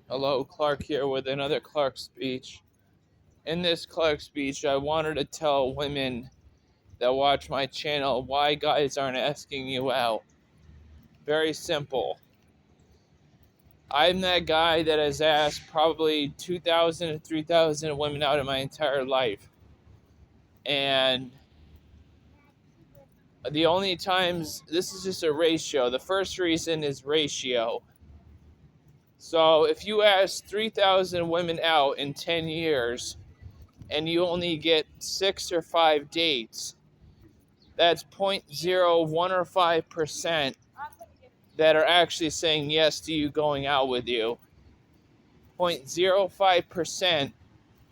Hello, Clark here with another Clark speech. In this Clark speech, I wanted to tell women that watch my channel why guys aren't asking you out. Very simple. I'm that guy that has asked probably 2,000 to 3,000 women out in my entire life. And the only times, this is just a ratio. The first reason is ratio. So if you ask 3,000 women out in 10 years, and you only get 6 or 5 dates, that's 0.01 or 5% that are actually saying yes to you going out with you. 0.05%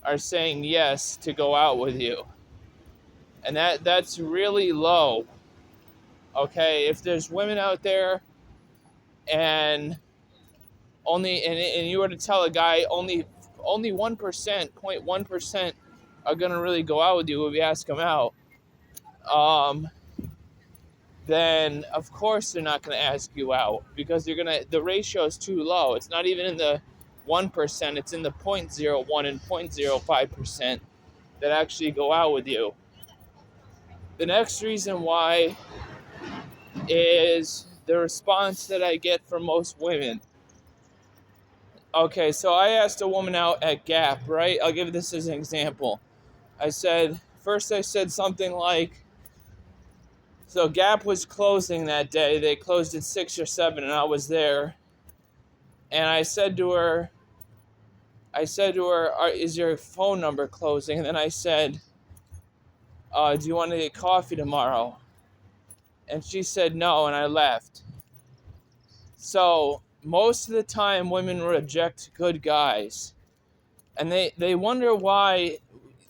are saying yes to go out with you. And that's really low. Okay, if there's women out there and you were to tell a guy only 1%, 0.1% are gonna really go out with you if you ask them out, then of course they're not going to ask you out because the ratio is too low. It's not even in the 1%, it's in the 0.01 and 0.05% that actually go out with you. The next reason why is the response that I get from most women. Okay, so I asked a woman out at Gap, right? I'll give this as an example. I said something like, so Gap was closing that day. They closed at 6 or 7 and I was there. And I said to her, is your phone number closing? And then I said, do you want to get coffee tomorrow? And she said no, and I left. So most of the time, women reject good guys. And they wonder why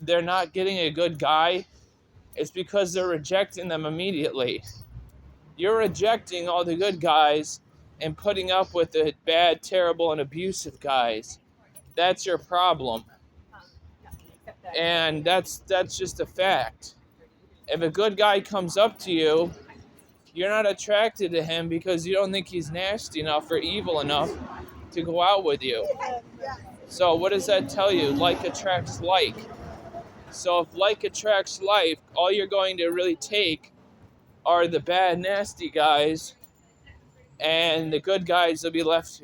they're not getting a good guy. It's because they're rejecting them immediately. You're rejecting all the good guys and putting up with the bad, terrible, and abusive guys. That's your problem. And that's just a fact. If a good guy comes up to you, you're not attracted to him because you don't think he's nasty enough or evil enough to go out with you. So what does that tell you? Like attracts like. So if like attracts like, all you're going to really take are the bad, nasty guys, and the good guys will be left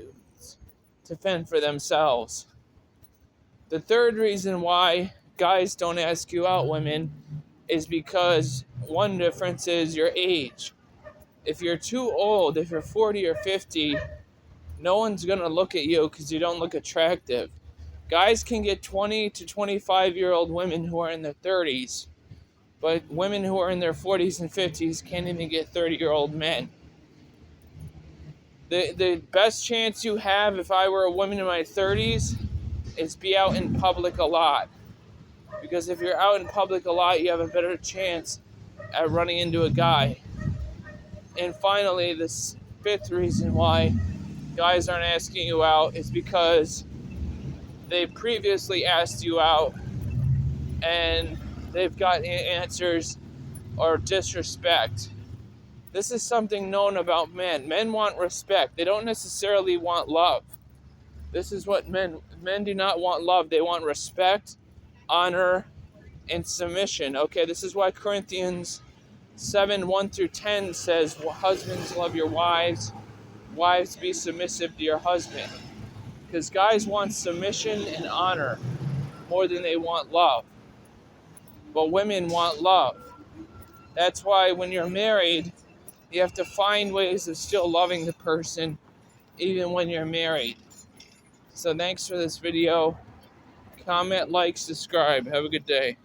to fend for themselves. The third reason why guys don't ask you out, women, is because one difference is your age. If you're too old, if you're 40 or 50, no one's going to look at you because you don't look attractive. Guys can get 20 to 25-year-old women who are in their 30s, but women who are in their 40s and 50s can't even get 30-year-old men. The best chance you have if I were a woman in my 30s is be out in public a lot. Because if you're out in public a lot, you have a better chance at running into a guy. And finally, this fifth reason why guys aren't asking you out is because they previously asked you out and they've got answers or disrespect. This is something known about men. Men want respect. They don't necessarily want love. This is what men do not want love. They want respect, honor, and submission. Okay, this is why Corinthians 7:1-10 says, husbands, love your wives. Wives, be submissive to your husband. Because guys want submission and honor more than they want love. But women want love. That's why when you're married, you have to find ways of still loving the person even when you're married. So thanks for this video. Comment, like, subscribe. Have a good day.